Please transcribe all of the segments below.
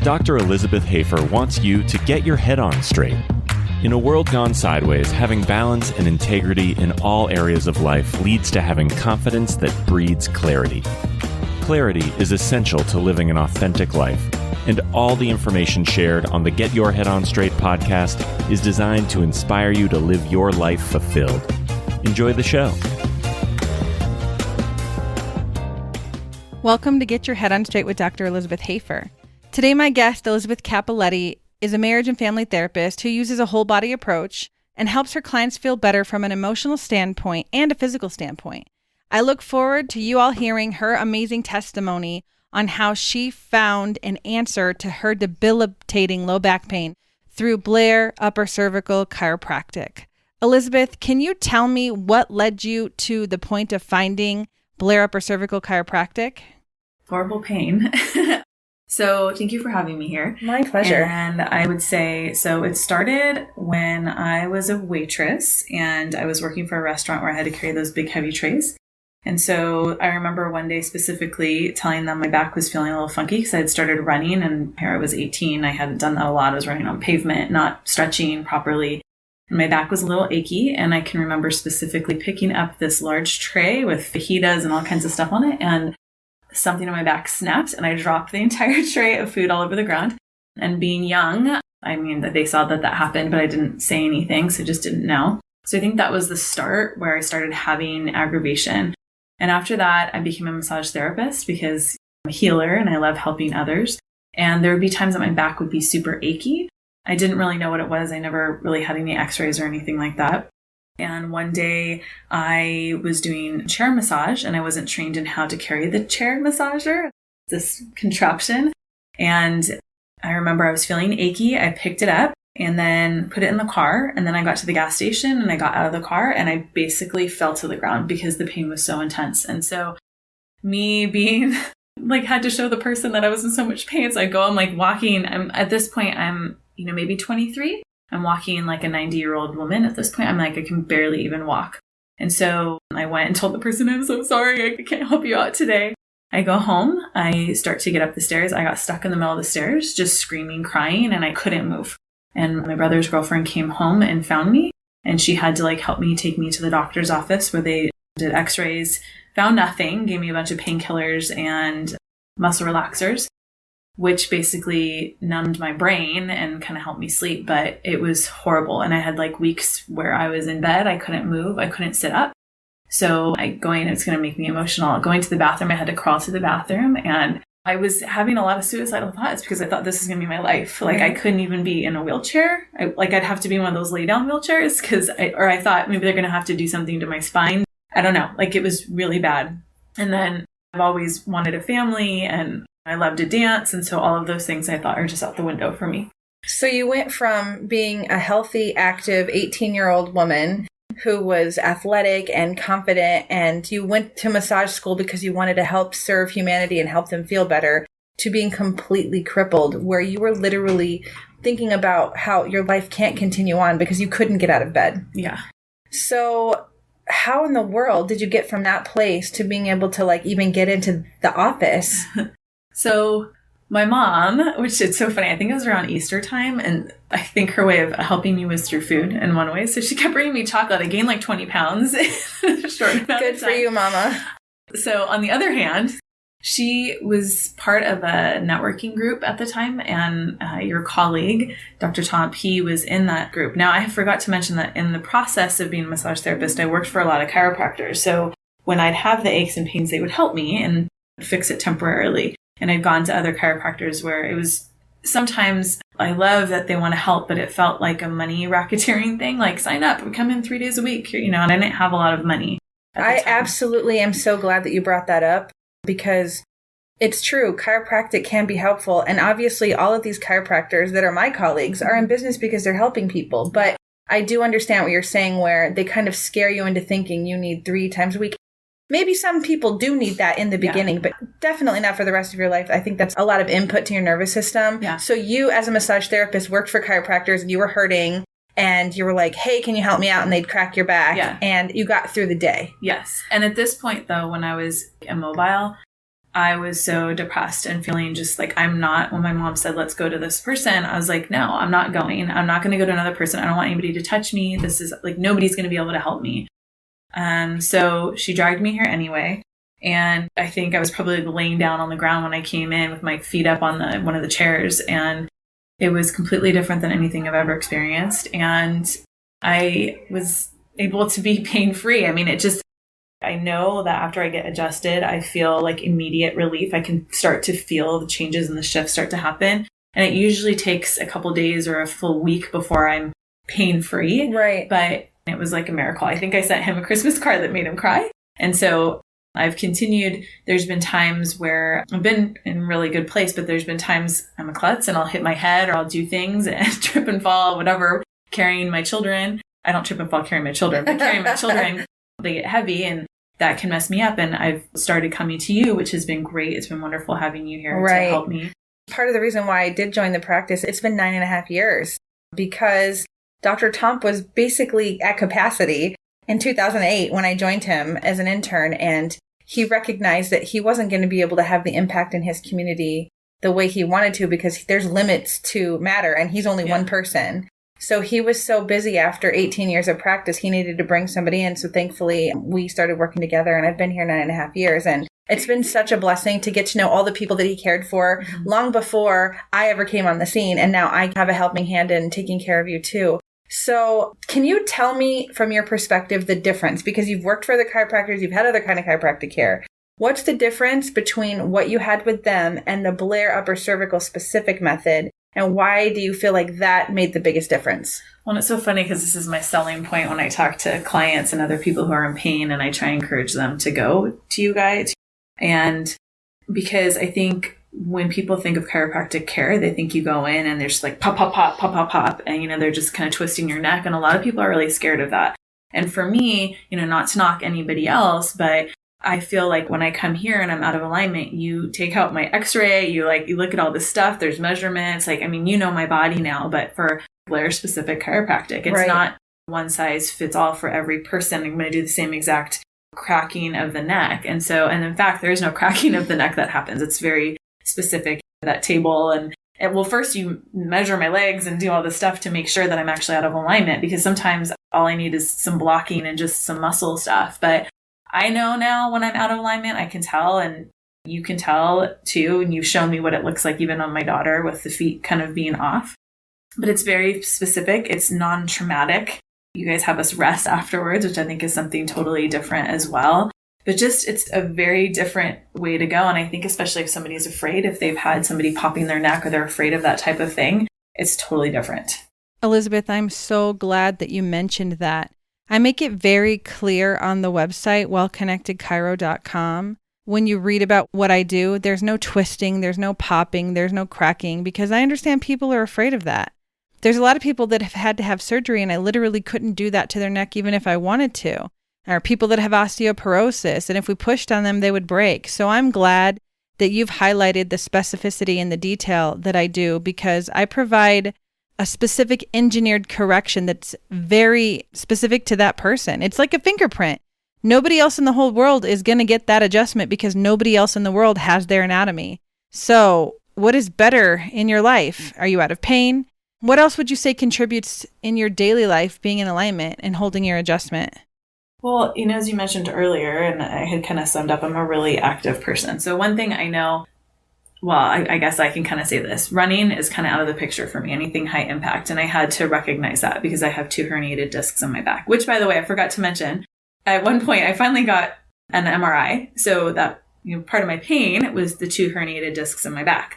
Dr. Elizabeth Hafer wants you to get your head on straight. In a world gone sideways, having balance and integrity in all areas of life leads to having confidence that breeds clarity. Clarity is essential to living an authentic life, and all the information shared on the Get Your Head On Straight podcast is designed to inspire you to live your life fulfilled. Enjoy the show. Welcome to Get Your Head On Straight with Dr. Elizabeth Hafer. Today, my guest, Elizabeth Cappelletti, is a marriage and family therapist who uses a whole body approach and helps her clients feel better from an emotional standpoint and a physical standpoint. I look forward to you all hearing her amazing testimony on how she found an answer to her debilitating low back pain through Blair Upper Cervical Chiropractic. Elizabeth, can you tell me what led you to the point of finding Blair Upper Cervical Chiropractic? Horrible pain. So thank you for having me here. My pleasure. And I would say, so it started when I was a waitress and I was working for a restaurant where I had to carry those big heavy trays. And so I remember one day specifically telling them my back was feeling a little funky because I had started running, and here I was 18. I hadn't done that a lot. I was running on pavement, not stretching properly. And my back was a little achy. And I can remember specifically picking up this large tray with fajitas and all kinds of stuff on it. And something on my back snapped and I dropped the entire tray of food all over the ground. And being young, I mean, they saw that happened, but I didn't say anything, so just didn't know. So I think that was the start where I started having aggravation. And after that, I became a massage therapist because I'm a healer and I love helping others. And there would be times that my back would be super achy. I didn't really know what it was. I never really had any x-rays or anything like that. And one day I was doing chair massage and I wasn't trained in how to carry the chair massager, this contraption. And I remember I was feeling achy. I picked it up and then put it in the car. And then I got to the gas station and I got out of the car and I basically fell to the ground because the pain was so intense. And so me being had to show the person that I was in so much pain. So I go, I'm walking. At this point, I'm maybe 23. I'm walking like a 90-year-old woman at this point. I can barely even walk. And so I went and told the person, I'm so sorry, I can't help you out today. I go home. I start to get up the stairs. I got stuck in the middle of the stairs, just screaming, crying, and I couldn't move. And my brother's girlfriend came home and found me. And she had to help me, take me to the doctor's office where they did x-rays, found nothing, gave me a bunch of painkillers and muscle relaxers, which basically numbed my brain and kind of helped me sleep. But it was horrible. And I had weeks where I was in bed. I couldn't move. I couldn't sit up. So it's going to make me emotional. Going to the bathroom, I had to crawl to the bathroom. And I was having a lot of suicidal thoughts because I thought this is going to be my life. I couldn't even be in a wheelchair. I'd have to be in one of those lay down wheelchairs I thought maybe they're going to have to do something to my spine. I don't know. It was really bad. And then I've always wanted a family and I love to dance. And so all of those things I thought are just out the window for me. So you went from being a healthy, active 18-year-old woman who was athletic and confident, and you went to massage school because you wanted to help serve humanity and help them feel better, to being completely crippled, where you were literally thinking about how your life can't continue on because you couldn't get out of bed. Yeah. So how in the world did you get from that place to being able to even get into the office? So my mom, which is so funny, I think it was around Easter time, and I think her way of helping me was through food in one way. So she kept bringing me chocolate. I gained 20 pounds in a short amount of time. Good for you, Mama. So on the other hand, she was part of a networking group at the time, and your colleague, Dr. Tom, he was in that group. Now, I forgot to mention that in the process of being a massage therapist, I worked for a lot of chiropractors. So when I'd have the aches and pains, they would help me and fix it temporarily. And I'd gone to other chiropractors where it was sometimes I love that they want to help, but it felt like a money racketeering thing. Sign up, we come in 3 days a week, and I didn't have a lot of money. I absolutely am so glad that you brought that up because it's true. Chiropractic can be helpful. And obviously all of these chiropractors that are my colleagues are in business because they're helping people. But I do understand what you're saying where they kind of scare you into thinking you need 3 times a week. Maybe some people do need that in the beginning, but definitely not for the rest of your life. I think that's a lot of input to your nervous system. Yeah. So you, as a massage therapist, worked for chiropractors and you were hurting and you were like, hey, can you help me out? And they'd crack your back and you got through the day. Yes. And at this point, though, when I was immobile, I was so depressed and feeling just like when my mom said, let's go to this person, I was like, no, I'm not going. I'm not going to go to another person. I don't want anybody to touch me. This is like, nobody's going to be able to help me. So she dragged me here anyway. And I think I was probably laying down on the ground when I came in with my feet up on one of the chairs. And it was completely different than anything I've ever experienced. And I was able to be pain-free. I mean, I know that after I get adjusted, I feel like immediate relief. I can start to feel the changes and the shifts start to happen. And it usually takes a couple days or a full week before I'm pain-free. Right. But it was like a miracle. I think I sent him a Christmas card that made him cry. And so I've continued. There's been times where I've been in a really good place, but there's been times I'm a klutz and I'll hit my head or I'll do things and trip and fall, whatever, carrying my children. I don't trip and fall carrying my children, but carrying my children, they get heavy and that can mess me up. And I've started coming to you, which has been great. It's been wonderful having you here to help me. Part of the reason why I did join the practice, it's been 9.5 years because Dr. Tomp was basically at capacity in 2008 when I joined him as an intern. And he recognized that he wasn't going to be able to have the impact in his community the way he wanted to because there's limits to matter. And he's only one person. So he was so busy after 18 years of practice, he needed to bring somebody in. So thankfully, we started working together and I've been here 9.5 years. And it's been such a blessing to get to know all the people that he cared for long before I ever came on the scene. And now I have a helping hand in taking care of you too. So can you tell me from your perspective the difference? Because you've worked for the chiropractors, you've had other kind of chiropractic care. What's the difference between what you had with them and the Blair Upper Cervical specific method? And why do you feel like that made the biggest difference? Well, it's so funny because this is my selling point when I talk to clients and other people who are in pain and I try and encourage them to go to you guys. And because I think when people think of chiropractic care, they think you go in and they're just like pop, pop, pop, pop, pop, pop. And, they're just kind of twisting your neck. And a lot of people are really scared of that. And for me, not to knock anybody else, but I feel like when I come here and I'm out of alignment, you take out my x-ray, you look at all this stuff, there's measurements, my body now, but for Blair specific chiropractic, it's not one size fits all for every person. I'm going to do the same exact cracking of the neck. And in fact, there is no cracking of the neck that happens. It's very specific, that table. And first you measure my legs and do all this stuff to make sure that I'm actually out of alignment, because sometimes all I need is some blocking and just some muscle stuff. But I know now when I'm out of alignment, I can tell, and you can tell too. And you've shown me what it looks like even on my daughter with the feet kind of being off. But it's very specific. It's non-traumatic. You guys have us rest afterwards, which I think is something totally different as well. But it's a very different way to go. And I think especially if somebody is afraid, if they've had somebody popping their neck or they're afraid of that type of thing, it's totally different. Elizabeth, I'm so glad that you mentioned that. I make it very clear on the website, wellconnectedchiro.com. When you read about what I do, there's no twisting, there's no popping, there's no cracking, because I understand people are afraid of that. There's a lot of people that have had to have surgery, and I literally couldn't do that to their neck even if I wanted to. Or people that have osteoporosis, and if we pushed on them, they would break. So I'm glad that you've highlighted the specificity and the detail that I do, because I provide a specific engineered correction that's very specific to that person. It's like a fingerprint. Nobody else in the whole world is going to get that adjustment because nobody else in the world has their anatomy. So what is better in your life? Are you out of pain? What else would you say contributes in your daily life being in alignment and holding your adjustment? Well, as you mentioned earlier, and I had kind of summed up, I'm a really active person. So one thing I know, I guess I can kind of say this. Running is kind of out of the picture for me, anything high impact. And I had to recognize that because I have 2 herniated discs in my back, which, by the way, I forgot to mention. At one point, I finally got an MRI. So that part of my pain was the 2 herniated discs in my back.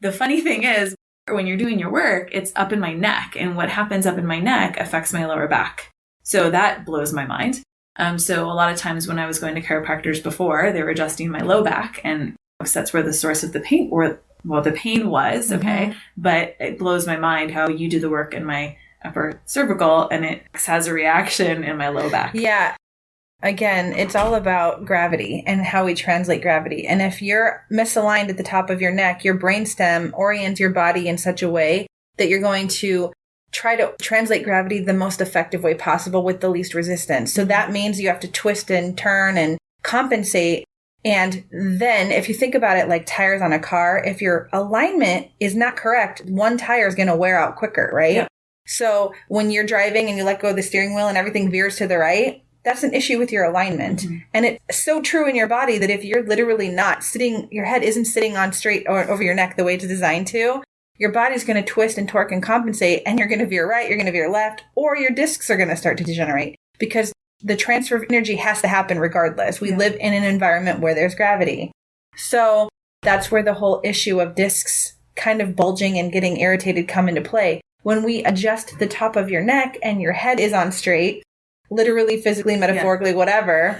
The funny thing is, when you're doing your work, it's up in my neck. And what happens up in my neck affects my lower back. So that blows my mind. So a lot of times when I was going to chiropractors before, they were adjusting my low back, and that's where the source of the pain, the pain was, okay? Mm-hmm. But it blows my mind how you do the work in my upper cervical and it has a reaction in my low back. Yeah. Again, it's all about gravity and how we translate gravity. And if you're misaligned at the top of your neck, your brainstem orients your body in such a way that you're going to try to translate gravity the most effective way possible with the least resistance. So that means you have to twist and turn and compensate And then if you think about it like tires on a car, if your alignment is not correct, one tire is going to wear out quicker, right? Yeah. So when you're driving and you let go of the steering wheel and everything veers to the right, that's an issue with your alignment. Mm-hmm. And it's so true in your body that if you're literally not sitting, your head isn't sitting on straight or over your neck the way it's designed to, your body's going to twist and torque and compensate, and you're going to veer right, you're going to veer left, or your discs are going to start to degenerate because the transfer of energy has to happen regardless. We live in an environment where there's gravity. So that's where the whole issue of discs kind of bulging and getting irritated come into play. When we adjust the top of your neck and your head is on straight, literally, physically, metaphorically, whatever,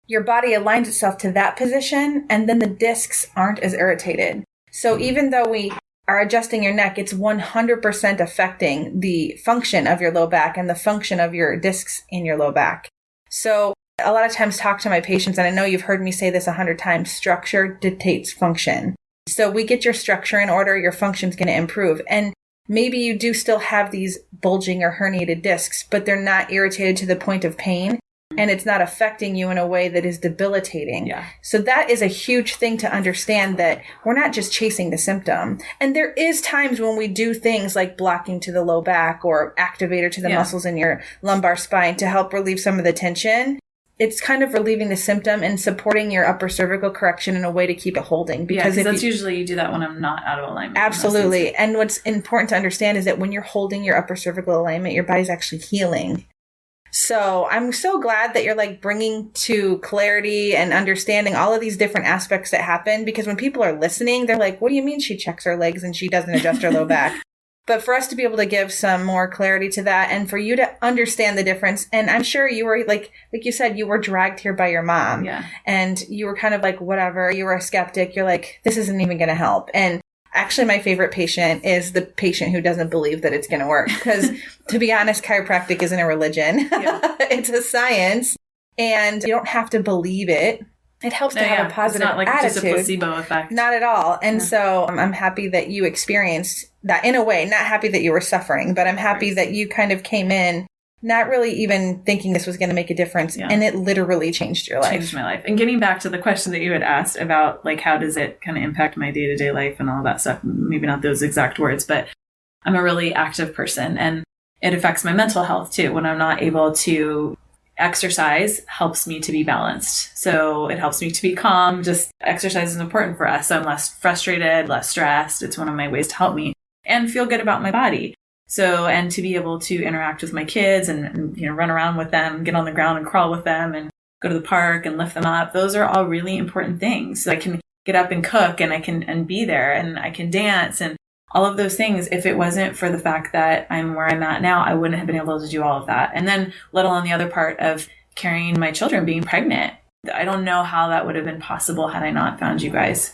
your body aligns itself to that position, and then the discs aren't as irritated. So even though we are adjusting your neck, it's 100% affecting the function of your low back and the function of your discs in your low back. So a lot of times talk to my patients, and I know you've heard me say this 100 times, structure dictates function. So we get your structure in order, your function's going to improve. And maybe you do still have these bulging or herniated discs, but they're not irritated to the point of pain. And it's not affecting you in a way that is debilitating. Yeah. So that is a huge thing to understand, that we're not just chasing the symptom. And there is times when we do things like blocking to the low back or activator to the muscles in your lumbar spine to help relieve some of the tension. It's kind of relieving the symptom and supporting your upper cervical correction in a way to keep it holding. Because that's usually you do that when I'm not out of alignment. Absolutely. And what's important to understand is that when you're holding your upper cervical alignment, your body's actually healing. So I'm so glad that you're like bringing to clarity and understanding all of these different aspects that happen, because when people are listening, they're like, what do you mean she checks her legs and she doesn't adjust her low back? But for us to be able to give some more clarity to that and for you to understand the difference. And I'm sure you were like you said, you were dragged here by your mom. Yeah. And you were kind of like, whatever, you were a skeptic. You're like, this isn't even going to help. And actually, my favorite patient is the patient who doesn't believe that it's going to work. Because to be honest, chiropractic isn't a religion. Yeah. It's a science. And you don't have to believe it. It helps to have a positive attitude. It's not like just a placebo effect. Not at all. And so I'm happy that you experienced that in a way. Not happy that you were suffering, but I'm happy that you kind of came in not really even thinking this was going to make a difference. Yeah. And it literally changed your life. Changed my life. And getting back to the question that you had asked about, like, how does it kind of impact my day-to-day life and all that stuff? Maybe not those exact words, but I'm a really active person, and it affects my mental health too. When I'm not able to exercise, helps me to be balanced. So it helps me to be calm. Just exercise is important for us. I'm less frustrated, less stressed. It's one of my ways to help me and feel good about my body. So, and to be able to interact with my kids and run around with them, get on the ground and crawl with them and go to the park and lift them up. Those are all really important things. So I can get up and cook and I can be there and I can dance and all of those things. If it wasn't for the fact that I'm where I'm at now, I wouldn't have been able to do all of that. And then let alone the other part of carrying my children, being pregnant. I don't know how that would have been possible had I not found you guys.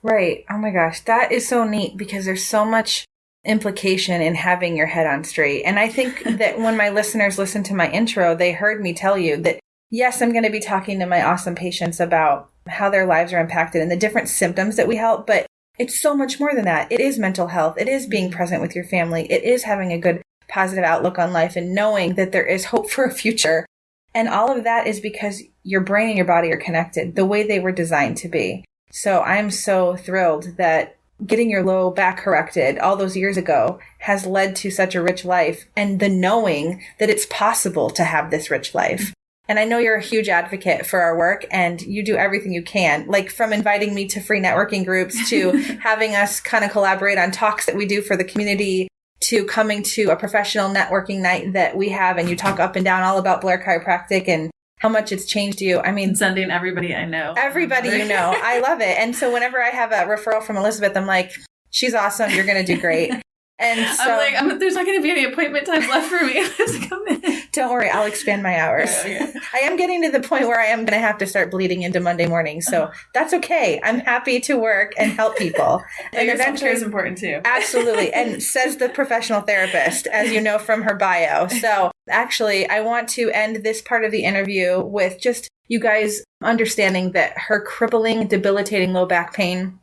Right. Oh my gosh. That is so neat because there's so much implication in having your head on straight. And I think that when my listeners listened to my intro, they heard me tell you that, yes, I'm going to be talking to my awesome patients about how their lives are impacted and the different symptoms that we help. But it's so much more than that. It is mental health. It is being present with your family. It is having a good, positive outlook on life and knowing that there is hope for a future. And all of that is because your brain and your body are connected the way they were designed to be. So I'm so thrilled that getting your low back corrected all those years ago has led to such a rich life, and the knowing that it's possible to have this rich life. And I know you're a huge advocate for our work and you do everything you can, like from inviting me to free networking groups to having us kind of collaborate on talks that we do for the community to coming to a professional networking night that we have. And you talk up and down all about Blair Chiropractic and how much it's changed you. I mean, sending everybody I know. Everybody you know. I love it. And so whenever I have a referral from Elizabeth, I'm like, she's awesome. You're going to do great. And so I'm like, there's not going to be any appointment time left for me. I have to come in. Don't worry. I'll expand my hours. Okay. I am getting to the point where I am going to have to start bleeding into Monday morning. So that's okay. I'm happy to work and help people. And eventually is important too. Absolutely. And says the professional therapist, as you know from her bio. So actually, I want to end this part of the interview with just you guys understanding that her crippling, debilitating low back pain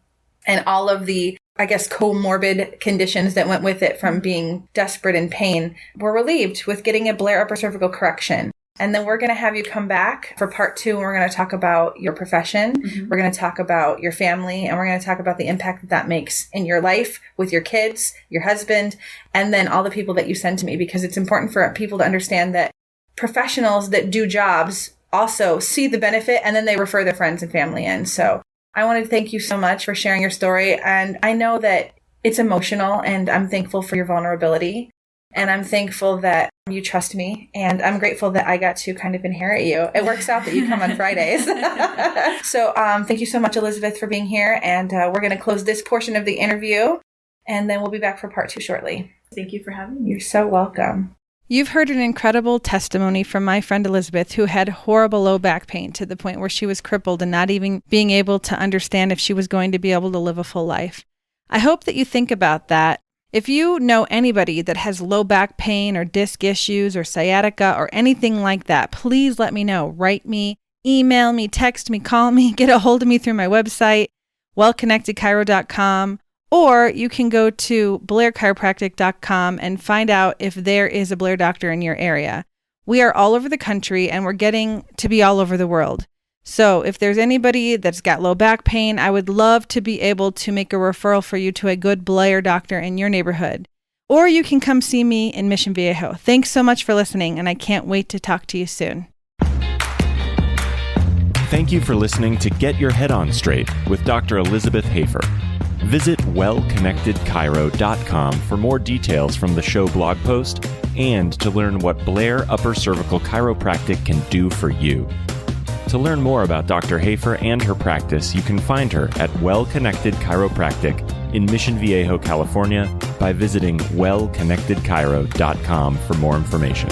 and all of the, I guess, comorbid conditions that went with it from being desperate in pain were relieved with getting a Blair Upper Cervical correction. And then we're going to have you come back for part 2, and we're going to talk about your profession. We're going to talk about your family, and we're going to talk about the impact that that makes in your life with your kids, your husband, and then all the people that you send to me, because it's important for people to understand that professionals that do jobs also see the benefit, and then they refer their friends and family in. So I want to thank you so much for sharing your story. And I know that it's emotional, and I'm thankful for your vulnerability. And I'm thankful that you trust me. And I'm grateful that I got to kind of inherit you. It works out that you come on Fridays. So thank you so much, Elizabeth, for being here. And we're going to close this portion of the interview. And then we'll be back for part 2 shortly. Thank you for having me. You're so welcome. You've heard an incredible testimony from my friend Elizabeth, who had horrible low back pain to the point where she was crippled and not even being able to understand if she was going to be able to live a full life. I hope that you think about that. If you know anybody that has low back pain or disc issues or sciatica or anything like that, please let me know. Write me, email me, text me, call me, get a hold of me through my website, wellconnectedchiro.com, or you can go to blairchiropractic.com and find out if there is a Blair doctor in your area. We are all over the country, and we're getting to be all over the world. So if there's anybody that's got low back pain, I would love to be able to make a referral for you to a good Blair doctor in your neighborhood. Or you can come see me in Mission Viejo. Thanks so much for listening, and I can't wait to talk to you soon. Thank you for listening to Get Your Head On Straight with Dr. Elizabeth Hafer. Visit wellconnectedchiro.com for more details from the show blog post and to learn what Blair Upper Cervical Chiropractic can do for you. To learn more about Dr. Hafer and her practice, you can find her at Well Connected Chiropractic in Mission Viejo, California by visiting wellconnectedchiro.com for more information.